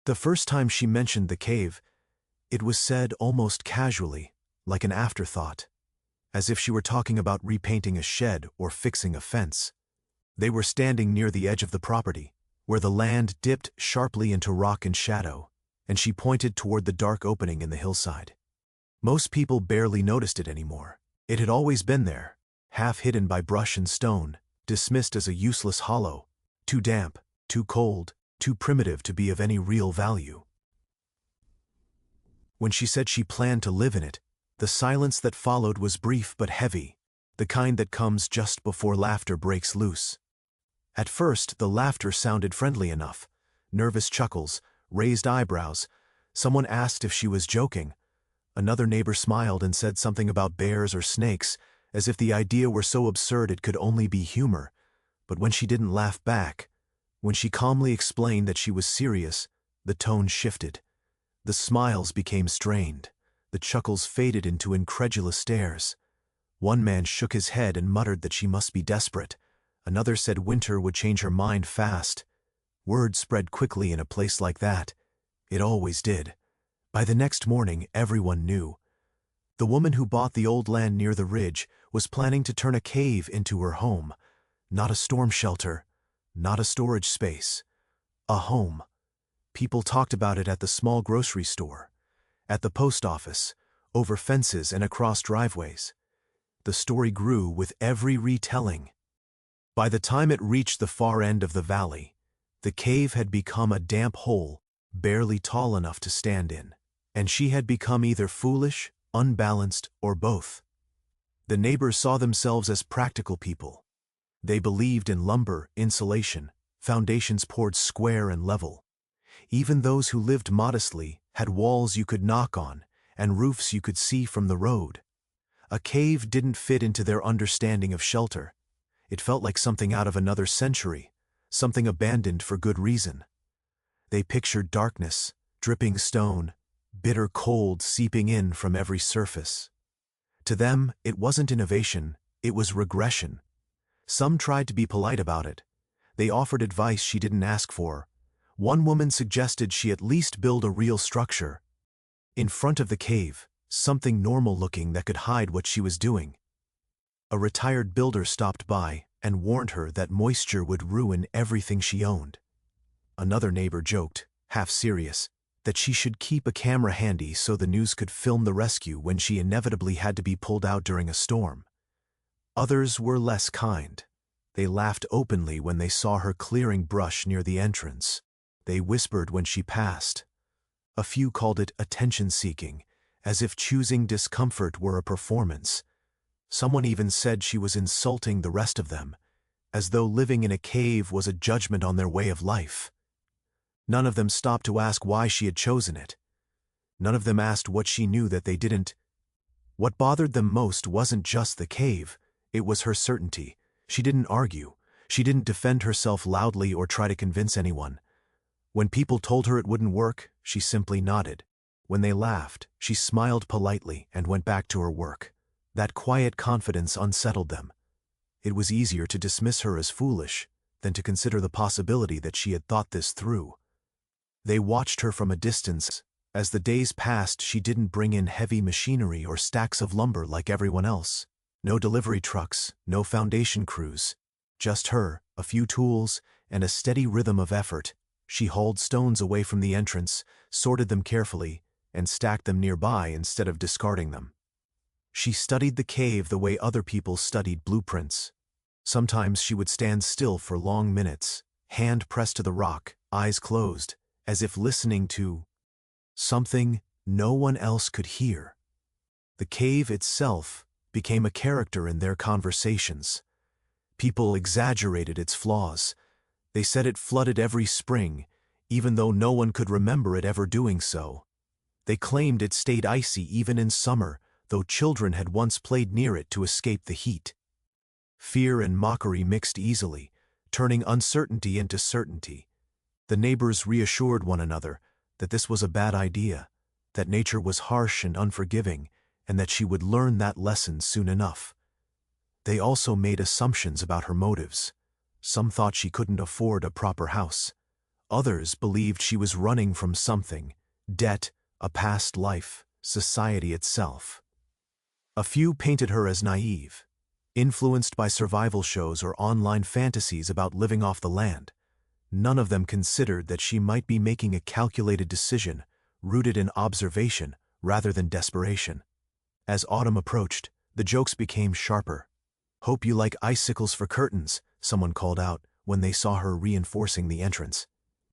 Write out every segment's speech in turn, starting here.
The first time she mentioned the cave, it was said almost casually, like an afterthought, as if she were talking about repainting a shed or fixing a fence. They were standing near the edge of the property, where the land dipped sharply into rock and shadow, and she pointed toward the dark opening in the hillside. Most people barely noticed it anymore. It had always been there, half hidden by brush and stone, dismissed as a useless hollow, too damp, too cold, too primitive to be of any real value. When she said she planned to live in it, the silence that followed was brief but heavy, the kind that comes just before laughter breaks loose. At first, the laughter sounded friendly enough. Nervous chuckles, raised eyebrows. Someone asked if she was joking. Another neighbor smiled and said something about bears or snakes, as if the idea were so absurd it could only be humor. But when she didn't laugh back, when she calmly explained that she was serious, the tone shifted. The smiles became strained. The chuckles faded into incredulous stares. One man shook his head and muttered that she must be desperate. Another said winter would change her mind fast. Word spread quickly in a place like that. It always did. By the next morning, everyone knew. The woman who bought the old land near the ridge was planning to turn a cave into her home. Not a storm shelter, not a storage space. A home. People talked about it at the small grocery store, at the post office, over fences and across driveways. The story grew with every retelling. By the time it reached the far end of the valley, the cave had become a damp hole, barely tall enough to stand in, and she had become either foolish, unbalanced, or both. The neighbors saw themselves as practical people. They believed in lumber, insulation, foundations poured square and level. Even those who lived modestly had walls you could knock on and roofs you could see from the road. A cave didn't fit into their understanding of shelter. It felt like something out of another century, something abandoned for good reason. They pictured darkness, dripping stone, bitter cold seeping in from every surface. To them, it wasn't innovation, it was regression. Some tried to be polite about it. They offered advice she didn't ask for. One woman suggested she at least build a real structure. In front of the cave, something normal-looking that could hide what she was doing. A retired builder stopped by and warned her that moisture would ruin everything she owned. Another neighbor joked, half serious, that she should keep a camera handy so the news could film the rescue when she inevitably had to be pulled out during a storm. Others were less kind. They laughed openly when they saw her clearing brush near the entrance. They whispered when she passed. A few called it attention-seeking, as if choosing discomfort were a performance. Someone even said she was insulting the rest of them, as though living in a cave was a judgment on their way of life. None of them stopped to ask why she had chosen it. None of them asked what she knew that they didn't. What bothered them most wasn't just the cave, it was her certainty. She didn't argue. She didn't defend herself loudly or try to convince anyone. When people told her it wouldn't work, she simply nodded. When they laughed, she smiled politely and went back to her work. That quiet confidence unsettled them. It was easier to dismiss her as foolish than to consider the possibility that she had thought this through. They watched her from a distance. As the days passed, she didn't bring in heavy machinery or stacks of lumber like everyone else. No delivery trucks, no foundation crews. Just her, a few tools, and a steady rhythm of effort. She hauled stones away from the entrance, sorted them carefully, and stacked them nearby instead of discarding them. She studied the cave the way other people studied blueprints. Sometimes she would stand still for long minutes, hand pressed to the rock, eyes closed, as if listening to something no one else could hear. The cave itself became a character in their conversations. People exaggerated its flaws. They said it flooded every spring, even though no one could remember it ever doing so. They claimed it stayed icy even in summer, though children had once played near it to escape the heat. Fear and mockery mixed easily, turning uncertainty into certainty. The neighbors reassured one another that this was a bad idea, that nature was harsh and unforgiving, and that she would learn that lesson soon enough. They also made assumptions about her motives. Some thought she couldn't afford a proper house. Others believed she was running from something: debt, a past life, society itself. A few painted her as naive, influenced by survival shows or online fantasies about living off the land. None of them considered that she might be making a calculated decision, rooted in observation rather than desperation. As autumn approached, the jokes became sharper. "Hope you like icicles for curtains," someone called out when they saw her reinforcing the entrance.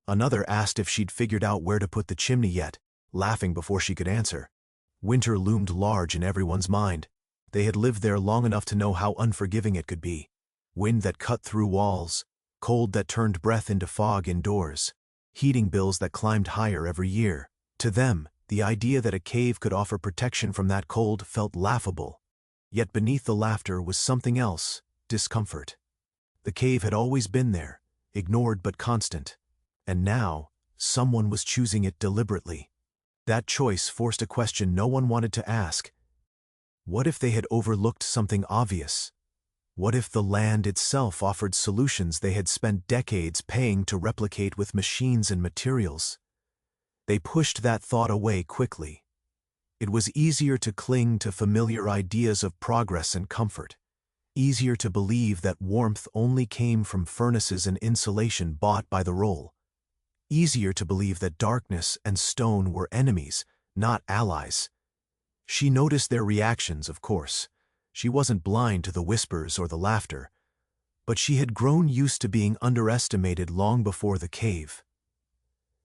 Another asked if she'd figured out where to put the chimney yet, laughing before she could answer. Winter loomed large in everyone's mind. They had lived there long enough to know how unforgiving it could be. Wind that cut through walls, cold that turned breath into fog indoors, heating bills that climbed higher every year. To them, the idea that a cave could offer protection from that cold felt laughable. Yet beneath the laughter was something else: discomfort. The cave had always been there, ignored but constant. And now, someone was choosing it deliberately. That choice forced a question no one wanted to ask. What if they had overlooked something obvious? What if the land itself offered solutions they had spent decades paying to replicate with machines and materials? They pushed that thought away quickly. It was easier to cling to familiar ideas of progress and comfort. Easier to believe that warmth only came from furnaces and insulation bought by the roll. Easier to believe that darkness and stone were enemies, not allies. She noticed their reactions, of course. She wasn't blind to the whispers or the laughter. But she had grown used to being underestimated long before the cave.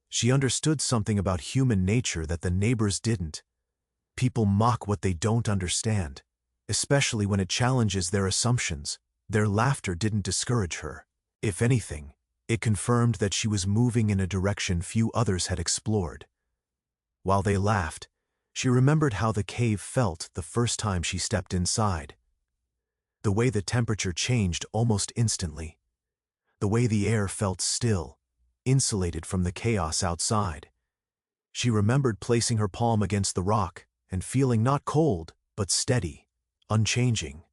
She understood something about human nature that the neighbors didn't. People mock what they don't understand, especially when it challenges their assumptions. Their laughter didn't discourage her. If anything, it confirmed that she was moving in a direction few others had explored. While they laughed, she remembered how the cave felt the first time she stepped inside. The way the temperature changed almost instantly. The way the air felt still, insulated from the chaos outside. She remembered placing her palm against the rock and feeling not cold, but steady, unchanging.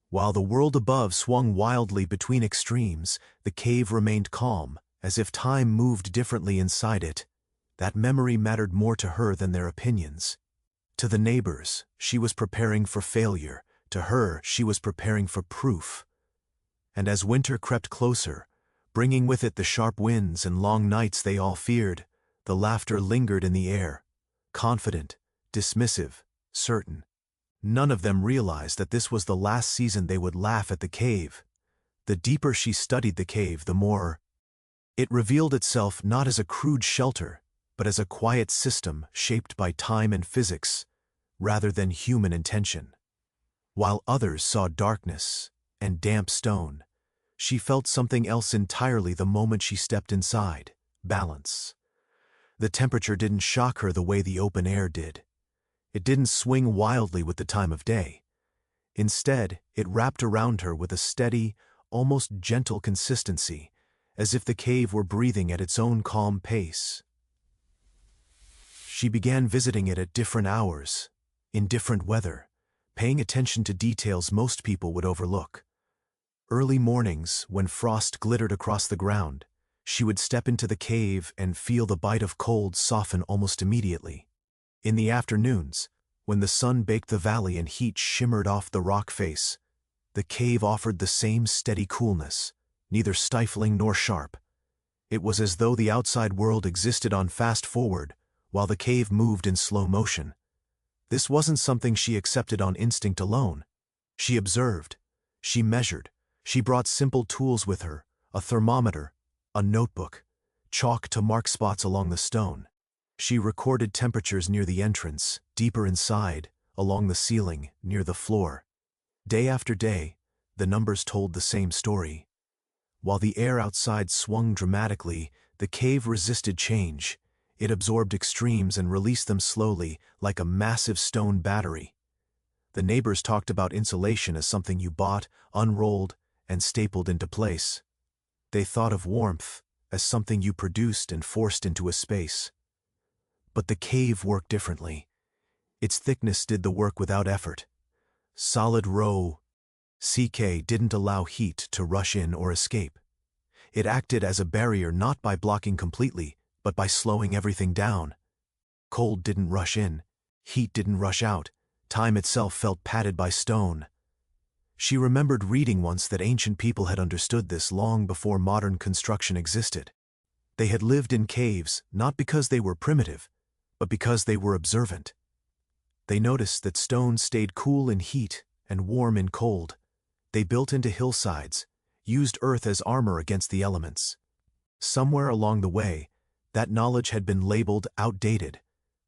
While the world above swung wildly between extremes, the cave remained calm, as if time moved differently inside it. That memory mattered more to her than their opinions. To the neighbors, she was preparing for failure. To her, she was preparing for proof. And as winter crept closer, bringing with it the sharp winds and long nights they all feared, the laughter lingered in the air, confident, dismissive, certain. None of them realized that this was the last season they would laugh at the cave. The deeper she studied the cave, the more it revealed itself not as a crude shelter, but as a quiet system shaped by time and physics, rather than human intention. While others saw darkness and damp stone, she felt something else entirely the moment she stepped inside: balance. The temperature didn't shock her the way the open air did. It didn't swing wildly with the time of day. Instead, it wrapped around her with a steady, almost gentle consistency, as if the cave were breathing at its own calm pace. She began visiting it at different hours, in different weather, paying attention to details most people would overlook. Early mornings, when frost glittered across the ground, she would step into the cave and feel the bite of cold soften almost immediately. In the afternoons, when the sun baked the valley and heat shimmered off the rock face, the cave offered the same steady coolness, neither stifling nor sharp. It was as though the outside world existed on fast forward, while the cave moved in slow motion. This wasn't something she accepted on instinct alone. She observed, she measured, she brought simple tools with her: a thermometer, a notebook, chalk to mark spots along the stone. She recorded temperatures near the entrance, deeper inside, along the ceiling, near the floor. Day after day, the numbers told the same story. While the air outside swung dramatically, the cave resisted change. It absorbed extremes and released them slowly, like a massive stone battery. The neighbors talked about insulation as something you bought, unrolled, and stapled into place. They thought of warmth as something you produced and forced into a space. But the cave worked differently. Its thickness did the work without effort. Solid row CK didn't allow heat to rush in or escape. It acted as a barrier not by blocking completely, but by slowing everything down. Cold didn't rush in. Heat didn't rush out. Time itself felt padded by stone. She remembered reading once that ancient people had understood this long before modern construction existed. They had lived in caves not because they were primitive, but because they were observant. They noticed that stone stayed cool in heat and warm in cold. They built into hillsides, used earth as armor against the elements. Somewhere along the way, that knowledge had been labeled outdated,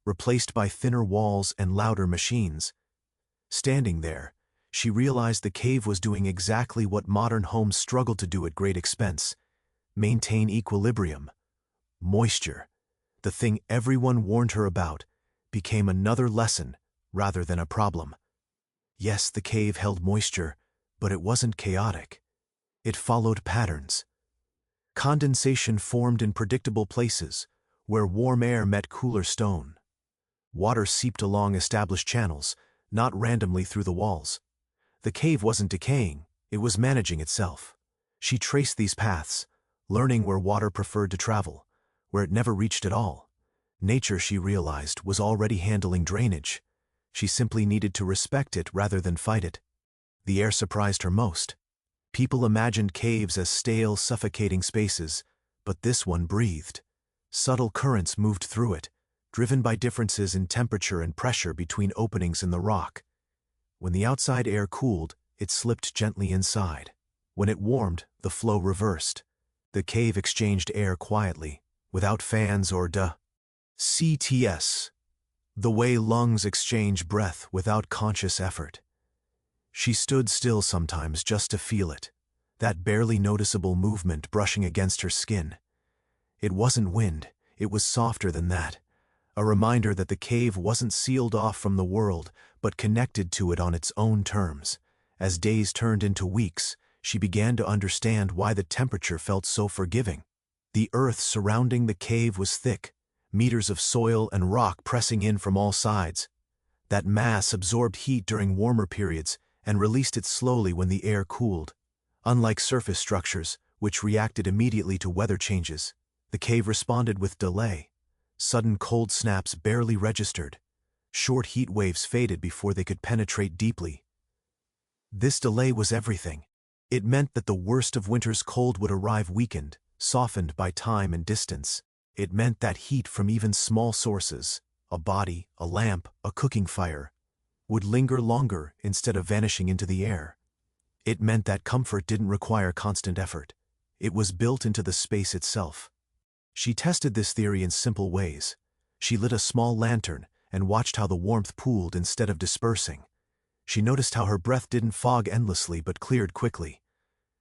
replaced by thinner walls and louder machines. Standing there, she realized the cave was doing exactly what modern homes struggle to do at great expense: maintain equilibrium. Moisture, the thing everyone warned her about, became another lesson rather than a problem. Yes, the cave held moisture, but it wasn't chaotic. It followed patterns. Condensation formed in predictable places, where warm air met cooler stone. Water seeped along established channels, not randomly through the walls. The cave wasn't decaying, it was managing itself. She traced these paths, learning where water preferred to travel, where it never reached at all. Nature, she realized, was already handling drainage. She simply needed to respect it rather than fight it. The air surprised her most. People imagined caves as stale, suffocating spaces, but this one breathed. Subtle currents moved through it, driven by differences in temperature and pressure between openings in the rock. When the outside air cooled, it slipped gently inside. When it warmed, the flow reversed. The cave exchanged air quietly, without fans or CTS. The way lungs exchange breath without conscious effort. She stood still sometimes just to feel it, that barely noticeable movement brushing against her skin. It wasn't wind, it was softer than that. A reminder that the cave wasn't sealed off from the world, but connected to it on its own terms. As days turned into weeks, she began to understand why the temperature felt so forgiving. The earth surrounding the cave was thick, meters of soil and rock pressing in from all sides. That mass absorbed heat during warmer periods and released it slowly when the air cooled. Unlike surface structures, which reacted immediately to weather changes, the cave responded with delay. Sudden cold snaps barely registered. Short heat waves faded before they could penetrate deeply. This delay was everything. It meant that the worst of winter's cold would arrive weakened, softened by time and distance. It meant that heat from even small sources, a body, a lamp, a cooking fire, would linger longer instead of vanishing into the air. It meant that comfort didn't require constant effort. It was built into the space itself. She tested this theory in simple ways. She lit a small lantern and watched how the warmth pooled instead of dispersing. She noticed how her breath didn't fog endlessly but cleared quickly.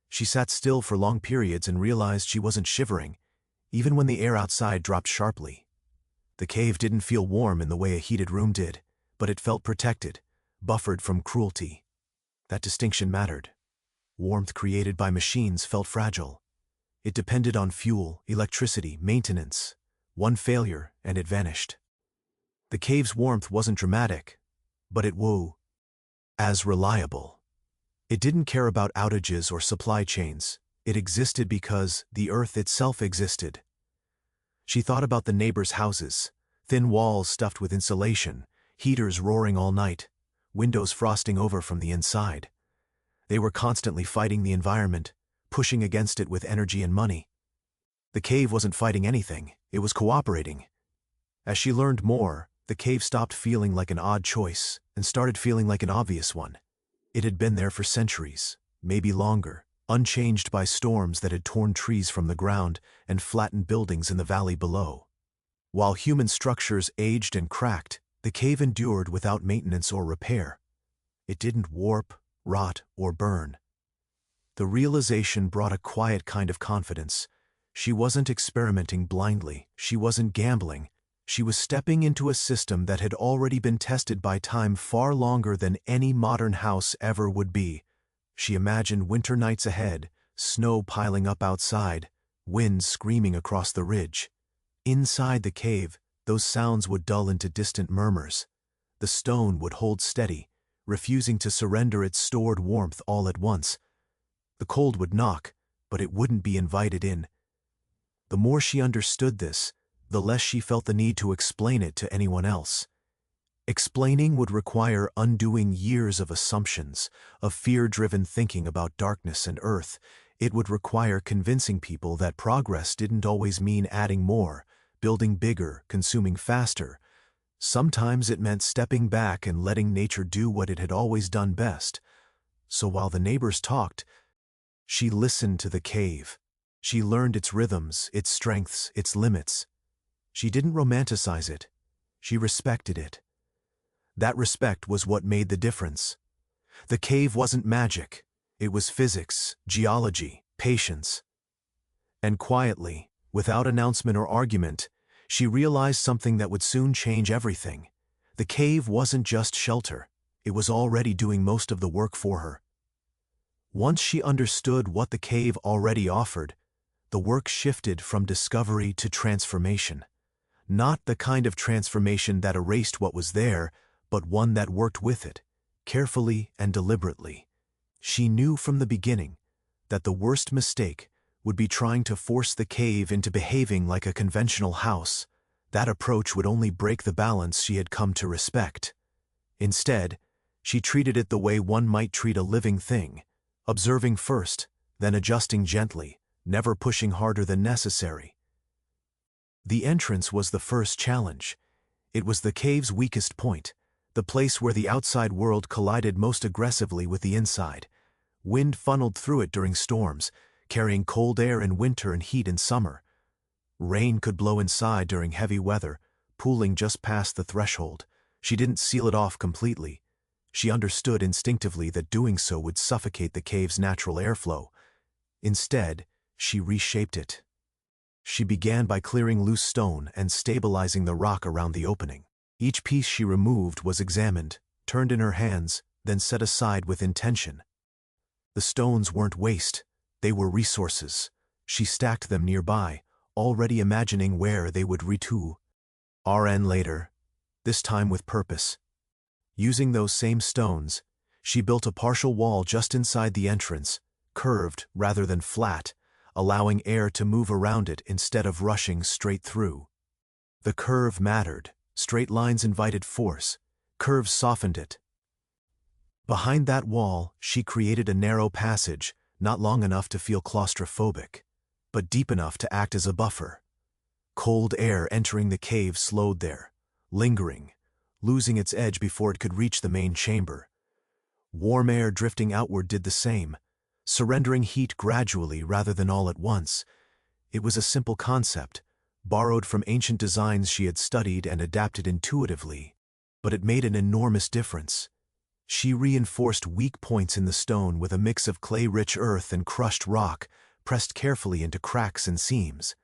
She sat still for long periods and realized she wasn't shivering, even when the air outside dropped sharply. The cave didn't feel warm in the way a heated room did, but it felt protected, buffered from cruelty. That distinction mattered. Warmth created by machines felt fragile. It depended on fuel, electricity, maintenance. One failure, and it vanished. The cave's warmth wasn't dramatic, but it was as reliable. It didn't care about outages or supply chains. It existed because the earth itself existed. She thought about the neighbors' houses, thin walls stuffed with insulation, heaters roaring all night, windows frosting over from the inside. They were constantly fighting the environment, pushing against it with energy and money. The cave wasn't fighting anything, it was cooperating. As she learned more, the cave stopped feeling like an odd choice and started feeling like an obvious one. It had been there for centuries, maybe longer, unchanged by storms that had torn trees from the ground and flattened buildings in the valley below. While human structures aged and cracked, the cave endured without maintenance or repair. It didn't warp, rot, or burn. The realization brought a quiet kind of confidence. She wasn't experimenting blindly, she wasn't gambling. She was stepping into a system that had already been tested by time far longer than any modern house ever would be. She imagined winter nights ahead, snow piling up outside, wind screaming across the ridge. Inside the cave, those sounds would dull into distant murmurs. The stone would hold steady, refusing to surrender its stored warmth all at once. The cold would knock, but it wouldn't be invited in. The more she understood this, the less she felt the need to explain it to anyone else. Explaining would require undoing years of assumptions, of fear-driven thinking about darkness and earth. It would require convincing people that progress didn't always mean adding more, building bigger, consuming faster. Sometimes it meant stepping back and letting nature do what it had always done best. So while the neighbors talked, she listened to the cave. She learned its rhythms, its strengths, its limits. She didn't romanticize it. She respected it. That respect was what made the difference. The cave wasn't magic. It was physics, geology, patience. And quietly, without announcement or argument, she realized something that would soon change everything. The cave wasn't just shelter. It was already doing most of the work for her. Once she understood what the cave already offered, the work shifted from discovery to transformation. Not the kind of transformation that erased what was there, but one that worked with it, carefully and deliberately. She knew from the beginning that the worst mistake would be trying to force the cave into behaving like a conventional house. That approach would only break the balance she had come to respect. Instead, she treated it the way one might treat a living thing, observing first, then adjusting gently, never pushing harder than necessary. The entrance was the first challenge. It was the cave's weakest point, the place where the outside world collided most aggressively with the inside. Wind funneled through it during storms, carrying cold air in winter and heat in summer. Rain could blow inside during heavy weather, pooling just past the threshold. She didn't seal it off completely. She understood instinctively that doing so would suffocate the cave's natural airflow. Instead, she reshaped it. She began by clearing loose stone and stabilizing the rock around the opening. Each piece she removed was examined, turned in her hands, then set aside with intention. The stones weren't waste, they were resources. She stacked them nearby, already imagining where they would return later, this time with purpose. Using those same stones, she built a partial wall just inside the entrance, curved rather than flat, allowing air to move around it instead of rushing straight through. The curve mattered. Straight lines invited force. Curves softened it. Behind that wall, she created a narrow passage, not long enough to feel claustrophobic, but deep enough to act as a buffer. Cold air entering the cave slowed there, lingering, losing its edge before it could reach the main chamber. Warm air drifting outward did the same, surrendering heat gradually rather than all at once. It was a simple concept, borrowed from ancient designs she had studied and adapted intuitively, but it made an enormous difference. She reinforced weak points in the stone with a mix of clay-rich earth and crushed rock, pressed carefully into cracks and seams.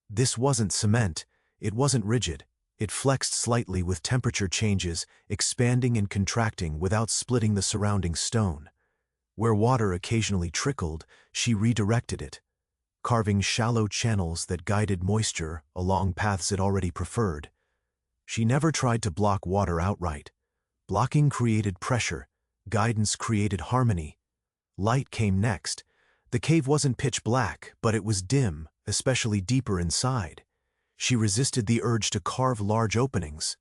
This wasn't cement, it wasn't rigid. It flexed slightly with temperature changes, expanding and contracting without splitting the surrounding stone. Where water occasionally trickled, she redirected it, carving shallow channels that guided moisture along paths it already preferred. She never tried to block water outright. Blocking created pressure, guidance created harmony. Light came next. The cave wasn't pitch black, but it was dim, especially deeper inside. She resisted the urge to carve large openings.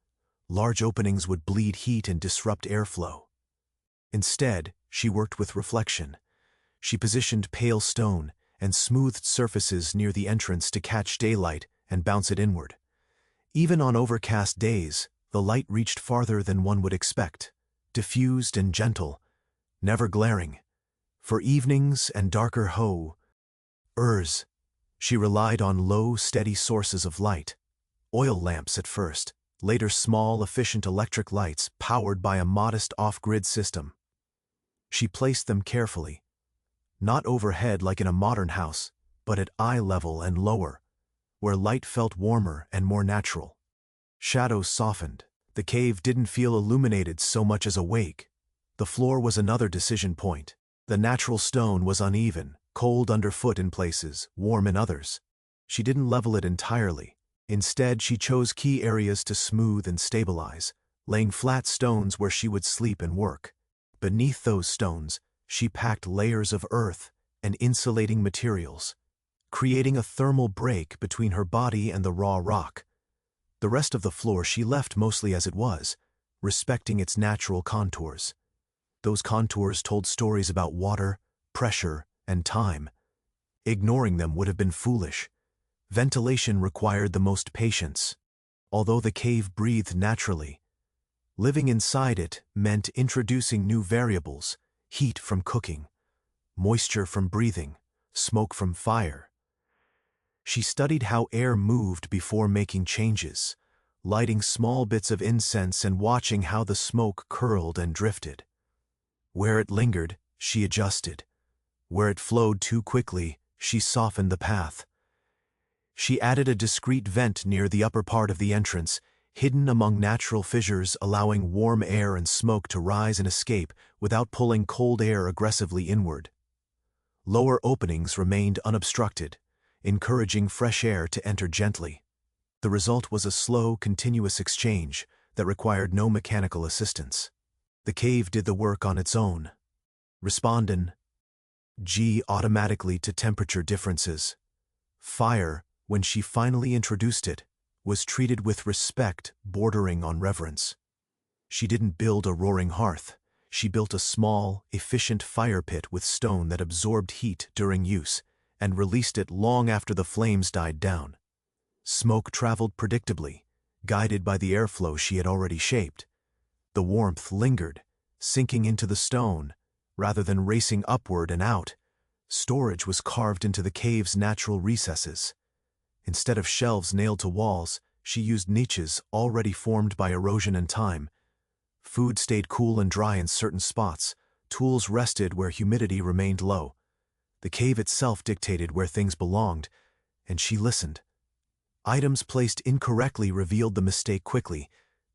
Large openings would bleed heat and disrupt airflow. Instead, she worked with reflection. She positioned pale stone and smoothed surfaces near the entrance to catch daylight and bounce it inward. Even on overcast days, the light reached farther than one would expect, diffused and gentle, never glaring. For evenings and darker hours, she relied on low, steady sources of light. Oil lamps at first, later small, efficient electric lights powered by a modest off-grid system. She placed them carefully, not overhead like in a modern house, but at eye level and lower, where light felt warmer and more natural. Shadows softened. The cave didn't feel illuminated so much as awake. The floor was another decision point. The natural stone was uneven, cold underfoot in places, warm in others. She didn't level it entirely. Instead, she chose key areas to smooth and stabilize, laying flat stones where she would sleep and work. Beneath those stones, she packed layers of earth, and insulating materials, creating a thermal break between her body and the raw rock. The rest of the floor she left mostly as it was, respecting its natural contours. Those contours told stories about water, pressure, and time. Ignoring them would have been foolish. Ventilation required the most patience. Although the cave breathed naturally, living inside it meant introducing new variables: heat from cooking, moisture from breathing, smoke from fire. She studied how air moved before making changes, lighting small bits of incense and watching how the smoke curled and drifted. Where it lingered, she adjusted. Where it flowed too quickly, she softened the path. She added a discreet vent near the upper part of the entrance, hidden among natural fissures, allowing warm air and smoke to rise and escape without pulling cold air aggressively inward. Lower openings remained unobstructed, encouraging fresh air to enter gently. The result was a slow, continuous exchange that required no mechanical assistance. The cave did the work on its own, responding automatically to temperature differences. Fire, when she finally introduced it, was treated with respect bordering on reverence. She didn't build a roaring hearth. She built a small, efficient fire pit with stone that absorbed heat during use and released it long after the flames died down. Smoke traveled predictably, guided by the airflow she had already shaped. The warmth lingered, sinking into the stone, rather than racing upward and out. Storage was carved into the cave's natural recesses. Instead of shelves nailed to walls, she used niches already formed by erosion and time. Food stayed cool and dry in certain spots. Tools rested where humidity remained low. The cave itself dictated where things belonged, and she listened. Items placed incorrectly revealed the mistake quickly.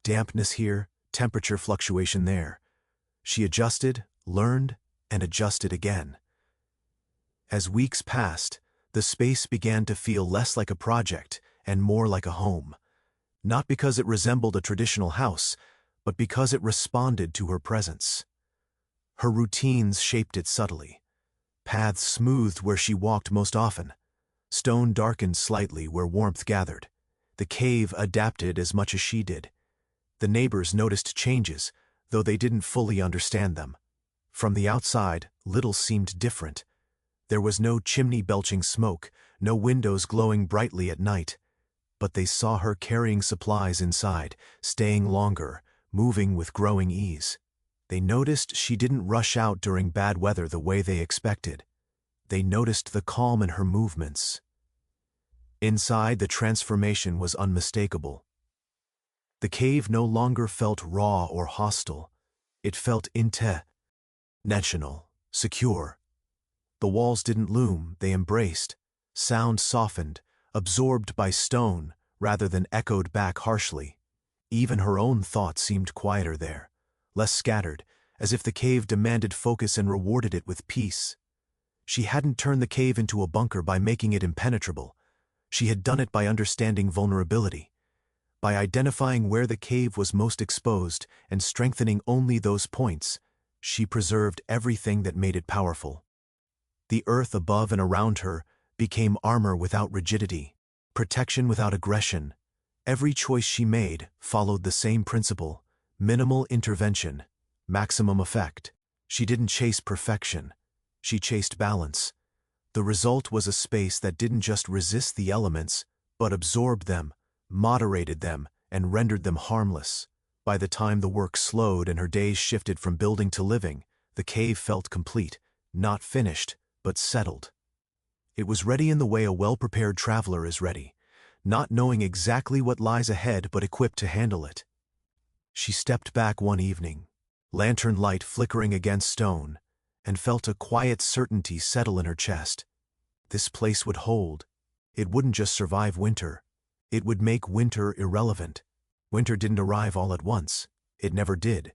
Dampness here, temperature fluctuation there. She adjusted, learned, and adjusted again. As weeks passed, the space began to feel less like a project and more like a home. Not because it resembled a traditional house, but because it responded to her presence. Her routines shaped it subtly. Paths smoothed where she walked most often. Stone darkened slightly where warmth gathered. The cave adapted as much as she did. The neighbors noticed changes, though they didn't fully understand them. From the outside, little seemed different. There was no chimney belching smoke, no windows glowing brightly at night. But they saw her carrying supplies inside, staying longer, moving with growing ease. They noticed she didn't rush out during bad weather the way they expected. They noticed the calm in her movements. Inside, the transformation was unmistakable. The cave no longer felt raw or hostile. It felt intentional, secure. The walls didn't loom, they embraced. Sound softened, absorbed by stone rather than echoed back harshly. Even her own thoughts seemed quieter there, less scattered, as if the cave demanded focus and rewarded it with peace. She hadn't turned the cave into a bunker by making it impenetrable. She had done it by understanding vulnerability, by identifying where the cave was most exposed and strengthening only those points. She preserved everything that made it powerful. The earth above and around her became armor without rigidity, protection without aggression. Every choice she made followed the same principle: minimal intervention, maximum effect. She didn't chase perfection. She chased balance. The result was a space that didn't just resist the elements, but absorbed them, moderated them, and rendered them harmless. By the time the work slowed and her days shifted from building to living, the cave felt complete, not finished, but settled. It was ready in the way a well-prepared traveler is ready, not knowing exactly what lies ahead but equipped to handle it. She stepped back one evening, lantern light flickering against stone, and felt a quiet certainty settle in her chest. This place would hold. It wouldn't just survive winter. It would make winter irrelevant. Winter didn't arrive all at once. It never did.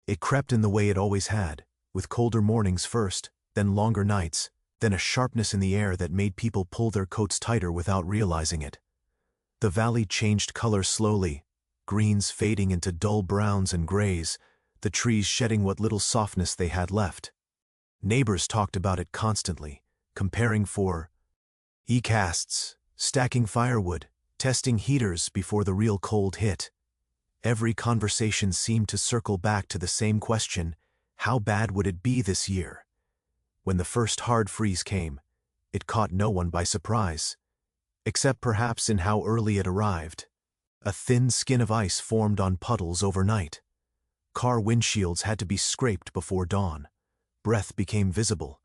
It crept in the way it always had, with colder mornings first, then longer nights, then a sharpness in the air that made people pull their coats tighter without realizing it. The valley changed color slowly, greens fading into dull browns and grays, the trees shedding what little softness they had left. Neighbors talked about it constantly, comparing for e-casts, stacking firewood, testing heaters before the real cold hit. Every conversation seemed to circle back to the same question: how bad would it be this year? When the first hard freeze came, it caught no one by surprise, except perhaps in how early it arrived. A thin skin of ice formed on puddles overnight. Car windshields had to be scraped before dawn. Breath became visible.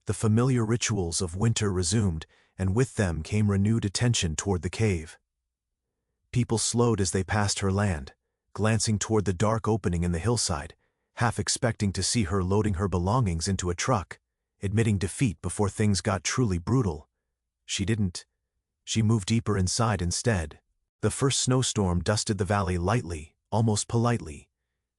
The familiar rituals of winter resumed, and with them came renewed attention toward the cave. People slowed as they passed her land, glancing toward the dark opening in the hillside, half expecting to see her loading her belongings into a truck, admitting defeat before things got truly brutal. She didn't. She moved deeper inside instead. The first snowstorm dusted the valley lightly, almost politely,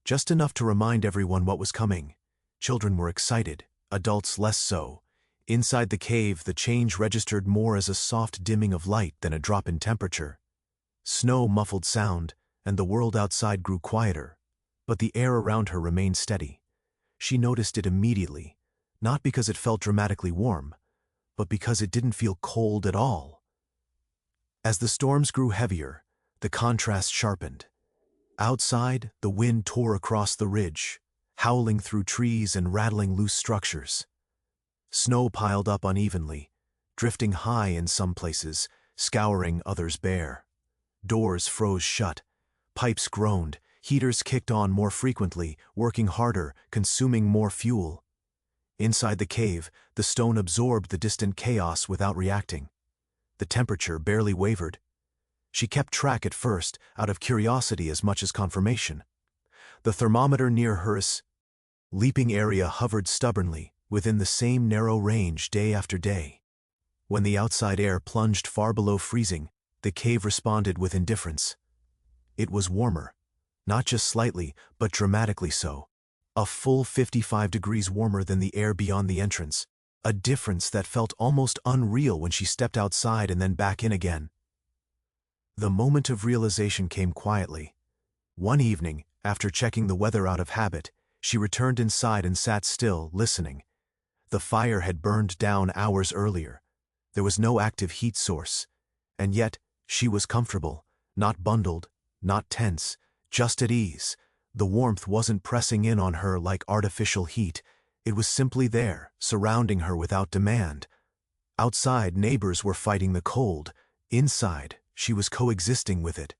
just enough to remind everyone what was coming. Children were excited, adults less so. Inside the cave, the change registered more as a soft dimming of light than a drop in temperature. Snow muffled sound, and the world outside grew quieter, but the air around her remained steady. She noticed it immediately, not because it felt dramatically warm, but because it didn't feel cold at all. As the storms grew heavier, the contrast sharpened. Outside, the wind tore across the ridge, howling through trees and rattling loose structures. Snow piled up unevenly, drifting high in some places, scouring others bare. Doors froze shut, pipes groaned, heaters kicked on more frequently, working harder, consuming more fuel. Inside the cave, the stone absorbed the distant chaos without reacting. The temperature barely wavered. She kept track at first, out of curiosity as much as confirmation. The thermometer near her leaping area hovered stubbornly, within the same narrow range day after day. When the outside air plunged far below freezing, the cave responded with indifference. It was warmer, not just slightly, but dramatically so. A full 55 degrees warmer than the air beyond the entrance. A difference that felt almost unreal when she stepped outside and then back in again. The moment of realization came quietly. One evening, after checking the weather out of habit, she returned inside and sat still, listening. The fire had burned down hours earlier. There was no active heat source. And yet, she was comfortable, not bundled, not tense, just at ease. The warmth wasn't pressing in on her like artificial heat. It was simply there, surrounding her without demand. Outside, neighbors were fighting the cold. Inside, she was coexisting with it.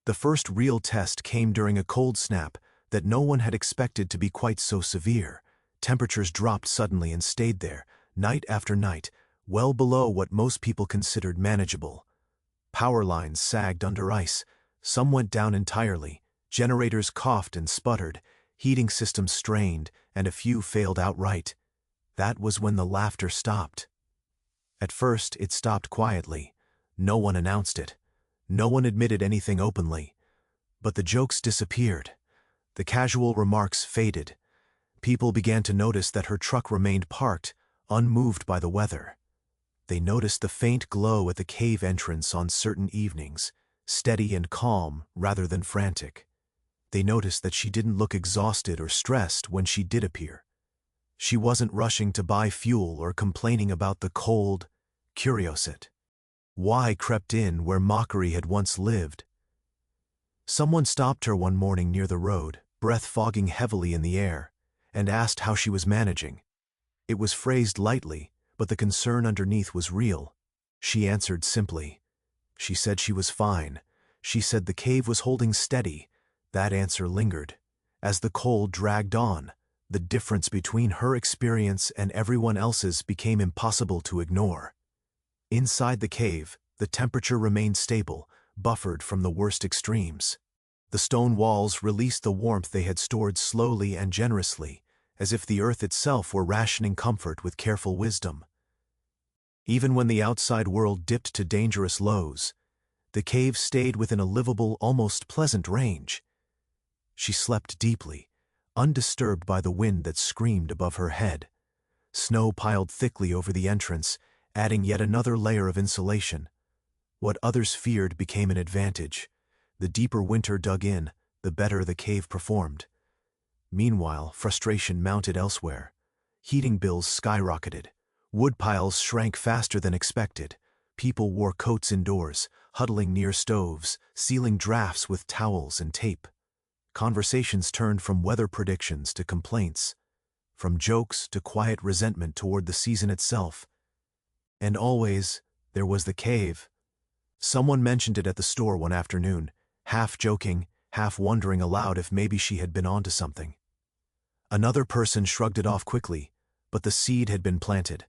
The first real test came during a cold snap that no one had expected to be quite so severe. Temperatures dropped suddenly and stayed there, night after night, well below what most people considered manageable. Power lines sagged under ice. Some went down entirely. Generators coughed and sputtered. Heating systems strained, and a few failed outright. That was when the laughter stopped. At first, it stopped quietly. No one announced it. No one admitted anything openly. But the jokes disappeared. The casual remarks faded. People began to notice that her truck remained parked, unmoved by the weather. They noticed the faint glow at the cave entrance on certain evenings, steady and calm rather than frantic. They noticed that she didn't look exhausted or stressed when she did appear. She wasn't rushing to buy fuel or complaining about the cold. Curiosity. Why crept in where mockery had once lived. Someone stopped her one morning near the road, breath fogging heavily in the air, and asked how she was managing. It was phrased lightly, but the concern underneath was real. She answered simply. She said she was fine. She said the cave was holding steady. That answer lingered. As the cold dragged on, the difference between her experience and everyone else's became impossible to ignore. Inside the cave, the temperature remained stable, buffered from the worst extremes. The stone walls released the warmth they had stored slowly and generously, as if the earth itself were rationing comfort with careful wisdom. Even when the outside world dipped to dangerous lows, the cave stayed within a livable, almost pleasant range. She slept deeply, undisturbed by the wind that screamed above her head. Snow piled thickly over the entrance, adding yet another layer of insulation. What others feared became an advantage. The deeper winter dug in, the better the cave performed. Meanwhile, frustration mounted elsewhere. Heating bills skyrocketed. Wood piles shrank faster than expected. People wore coats indoors, huddling near stoves, sealing drafts with towels and tape. Conversations turned from weather predictions to complaints, from jokes to quiet resentment toward the season itself. And always, there was the cave. Someone mentioned it at the store one afternoon, half joking, half wondering aloud if maybe she had been onto something. Another person shrugged it off quickly, but the seed had been planted.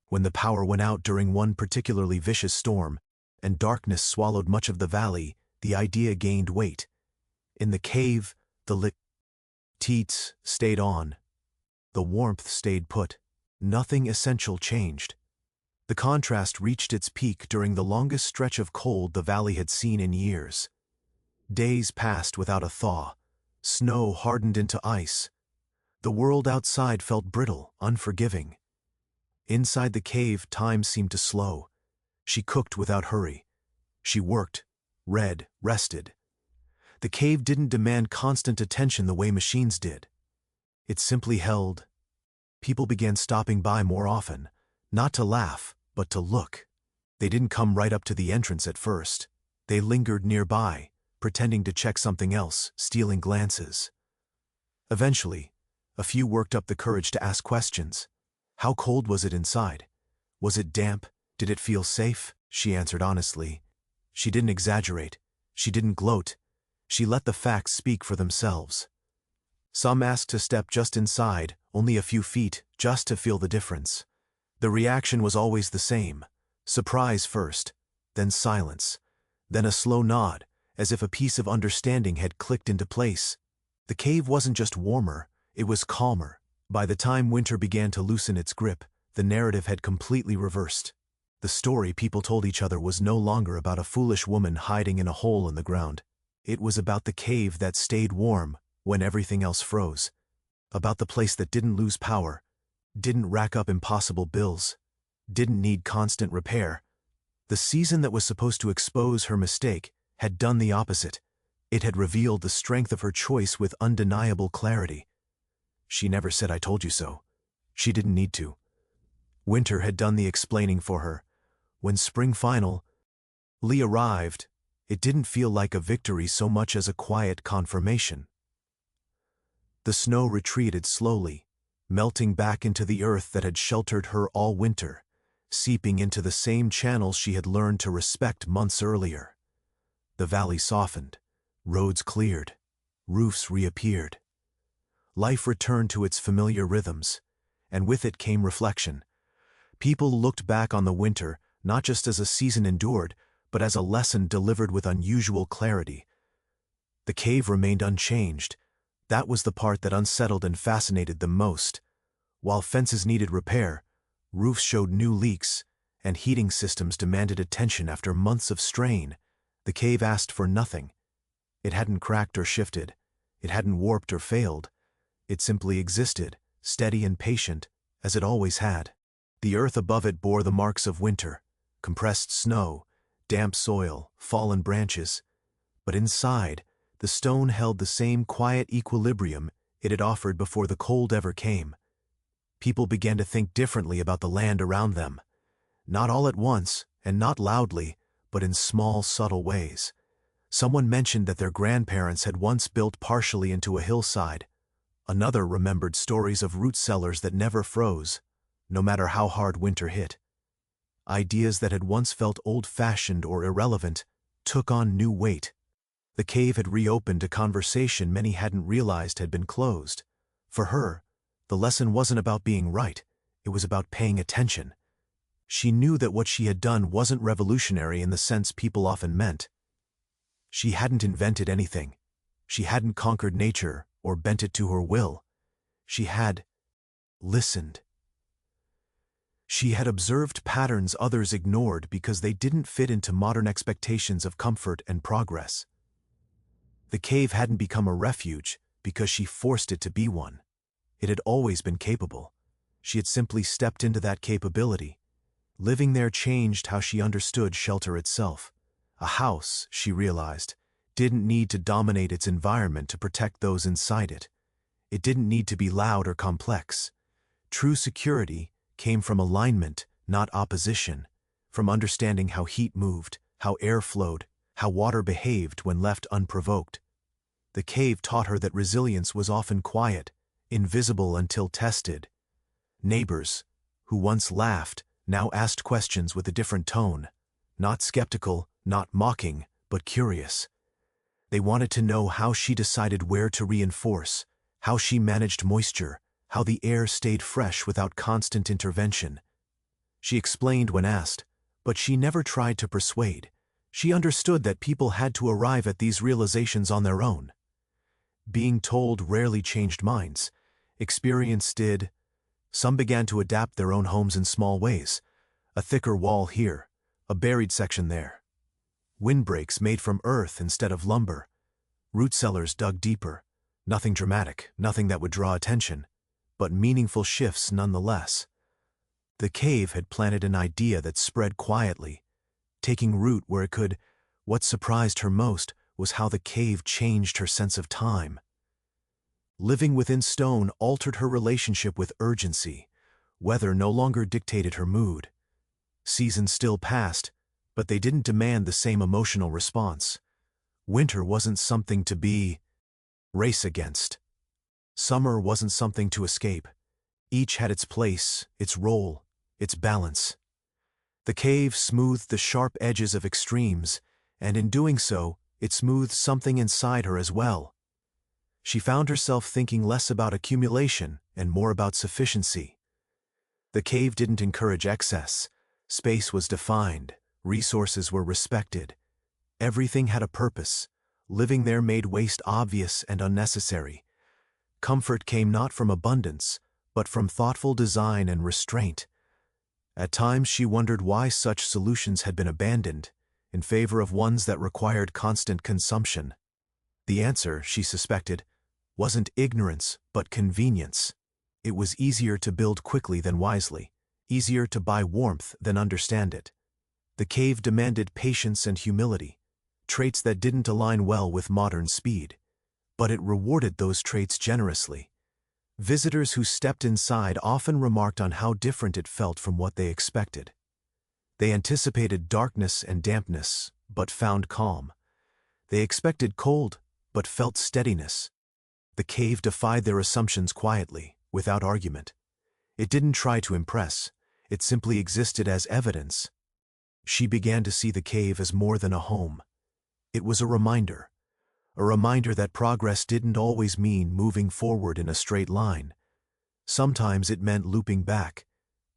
When the power went out during one particularly vicious storm, and darkness swallowed much of the valley, the idea gained weight. In the cave, the lit teats stayed on. The warmth stayed put. Nothing essential changed. The contrast reached its peak during the longest stretch of cold the valley had seen in years. Days passed without a thaw. Snow hardened into ice. The world outside felt brittle, unforgiving. Inside the cave, time seemed to slow. She cooked without hurry. She worked, read, rested. The cave didn't demand constant attention the way machines did. It simply held. People began stopping by more often, not to laugh, but to look. They didn't come right up to the entrance at first. They lingered nearby, pretending to check something else, stealing glances. Eventually, a few worked up the courage to ask questions. How cold was it inside? Was it damp? Did it feel safe? She answered honestly. She didn't exaggerate. She didn't gloat. She let the facts speak for themselves. Some asked to step just inside, only a few feet, just to feel the difference. The reaction was always the same. Surprise first, then silence, then a slow nod, as if a piece of understanding had clicked into place. The cave wasn't just warmer, it was calmer. By the time winter began to loosen its grip, the narrative had completely reversed. The story people told each other was no longer about a foolish woman hiding in a hole in the ground. It was about the cave that stayed warm when everything else froze. About the place that didn't lose power, didn't rack up impossible bills, didn't need constant repair. The season that was supposed to expose her mistake had done the opposite. It had revealed the strength of her choice with undeniable clarity. She never said "I told you so." She didn't need to. Winter had done the explaining for her. When spring finally arrived, it didn't feel like a victory so much as a quiet confirmation. The snow retreated slowly, melting back into the earth that had sheltered her all winter, seeping into the same channels she had learned to respect months earlier. The valley softened, roads cleared, roofs reappeared. Life returned to its familiar rhythms, and with it came reflection. People looked back on the winter not just as a season endured, but as a lesson delivered with unusual clarity. The cave remained unchanged. That was the part that unsettled and fascinated them most. While fences needed repair, roofs showed new leaks, and heating systems demanded attention after months of strain. The cave asked for nothing. It hadn't cracked or shifted. It hadn't warped or failed. It simply existed, steady and patient, as it always had. The earth above it bore the marks of winter, compressed snow, damp soil, fallen branches. But inside, the stone held the same quiet equilibrium it had offered before the cold ever came. People began to think differently about the land around them. Not all at once, and not loudly, but in small, subtle ways. Someone mentioned that their grandparents had once built partially into a hillside. Another remembered stories of root cellars that never froze, no matter how hard winter hit. Ideas that had once felt old-fashioned or irrelevant took on new weight. The cave had reopened a conversation many hadn't realized had been closed. For her, the lesson wasn't about being right, it was about paying attention. She knew that what she had done wasn't revolutionary in the sense people often meant. She hadn't invented anything. She hadn't conquered nature or bent it to her will. She had listened. She had observed patterns others ignored because they didn't fit into modern expectations of comfort and progress. The cave hadn't become a refuge because she forced it to be one. It had always been capable. She had simply stepped into that capability. Living there changed how she understood shelter itself. A house, she realized, didn't need to dominate its environment to protect those inside it. It didn't need to be loud or complex. True security came from alignment, not opposition, from understanding how heat moved, how air flowed, how water behaved when left unprovoked. The cave taught her that resilience was often quiet, invisible until tested. Neighbors, who once laughed, now asked questions with a different tone, not skeptical, not mocking, but curious. They wanted to know how she decided where to reinforce, how she managed moisture, how the air stayed fresh without constant intervention. She explained when asked, but she never tried to persuade. She understood that people had to arrive at these realizations on their own. Being told rarely changed minds. Experience did. Some began to adapt their own homes in small ways. A thicker wall here, a buried section there. Windbreaks made from earth instead of lumber. Root cellars dug deeper. Nothing dramatic, nothing that would draw attention, but meaningful shifts nonetheless. The cave had planted an idea that spread quietly, taking root where it could. What surprised her most was how the cave changed her sense of time. Living within stone altered her relationship with urgency. Weather no longer dictated her mood. Seasons still passed, but they didn't demand the same emotional response. Winter wasn't something to be race against. Summer wasn't something to escape. Each had its place, its role, its balance. The cave smoothed the sharp edges of extremes, and in doing so, it smoothed something inside her as well. She found herself thinking less about accumulation and more about sufficiency. The cave didn't encourage excess. Space was defined, resources were respected. Everything had a purpose. Living there made waste obvious and unnecessary. Comfort came not from abundance, but from thoughtful design and restraint. At times she wondered why such solutions had been abandoned, in favor of ones that required constant consumption. The answer, she suspected, wasn't ignorance, but convenience. It was easier to build quickly than wisely, easier to buy warmth than understand it. The cave demanded patience and humility, traits that didn't align well with modern speed, but it rewarded those traits generously. Visitors who stepped inside often remarked on how different it felt from what they expected. They anticipated darkness and dampness, but found calm. They expected cold, but felt steadiness. The cave defied their assumptions quietly, without argument. It didn't try to impress, it simply existed as evidence. She began to see the cave as more than a home. It was a reminder that progress didn't always mean moving forward in a straight line. Sometimes it meant looping back,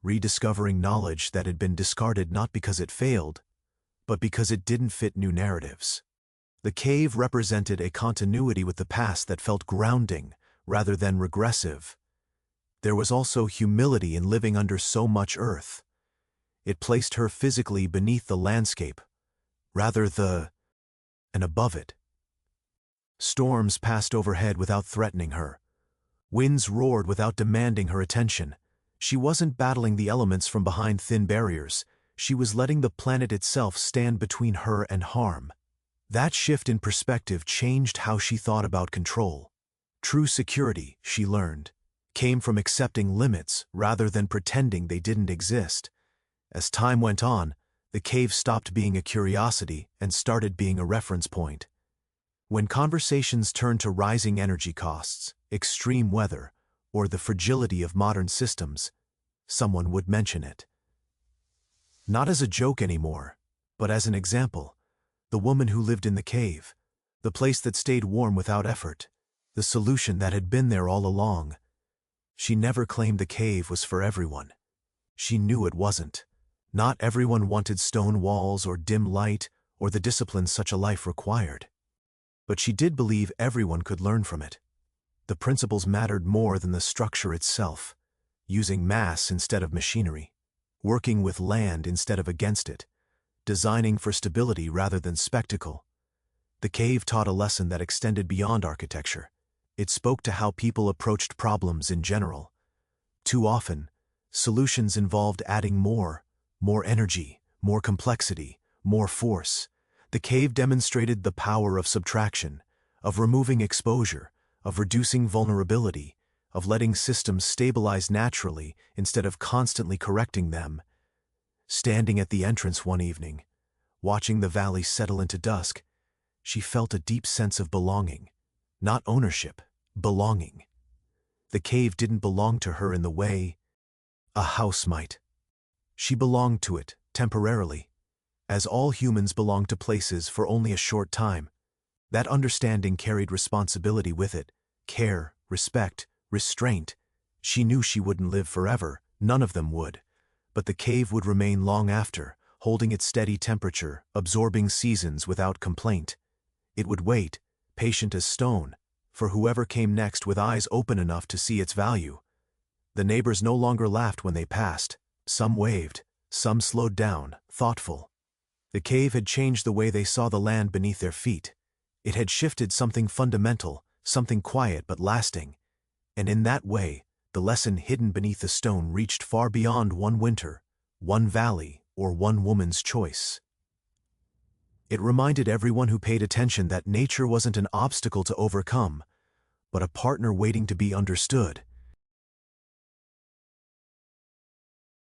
rediscovering knowledge that had been discarded not because it failed, but because it didn't fit new narratives. The cave represented a continuity with the past that felt grounding rather than regressive. There was also humility in living under so much earth. It placed her physically beneath the landscape, rather than above it. Storms passed overhead without threatening her. Winds roared without demanding her attention. She wasn't battling the elements from behind thin barriers. She was letting the planet itself stand between her and harm. That shift in perspective changed how she thought about control. True security, she learned, came from accepting limits rather than pretending they didn't exist. As time went on, the cave stopped being a curiosity and started being a reference point. When conversations turned to rising energy costs, extreme weather, or the fragility of modern systems, someone would mention it. Not as a joke anymore, but as an example. The woman who lived in the cave, the place that stayed warm without effort, the solution that had been there all along. She never claimed the cave was for everyone. She knew it wasn't. Not everyone wanted stone walls or dim light or the discipline such a life required. But she did believe everyone could learn from it. The principles mattered more than the structure itself, using mass instead of machinery, working with land instead of against it, designing for stability rather than spectacle. The cave taught a lesson that extended beyond architecture. It spoke to how people approached problems in general. Too often, solutions involved adding more energy, more complexity, more force. The cave demonstrated the power of subtraction, of removing exposure, of reducing vulnerability, of letting systems stabilize naturally instead of constantly correcting them. Standing at the entrance one evening, watching the valley settle into dusk, she felt a deep sense of belonging. Not ownership, belonging. The cave didn't belong to her in the way a house might. She belonged to it, temporarily, as all humans belong to places for only a short time. That understanding carried responsibility with it, care, respect, restraint. She knew she wouldn't live forever, none of them would. But the cave would remain long after, holding its steady temperature, absorbing seasons without complaint. It would wait, patient as stone, for whoever came next with eyes open enough to see its value. The neighbors no longer laughed when they passed. Some waved, some slowed down, thoughtful. The cave had changed the way they saw the land beneath their feet. It had shifted something fundamental, something quiet but lasting. And in that way, the lesson hidden beneath the stone reached far beyond one winter, one valley, or one woman's choice. It reminded everyone who paid attention that nature wasn't an obstacle to overcome, but a partner waiting to be understood.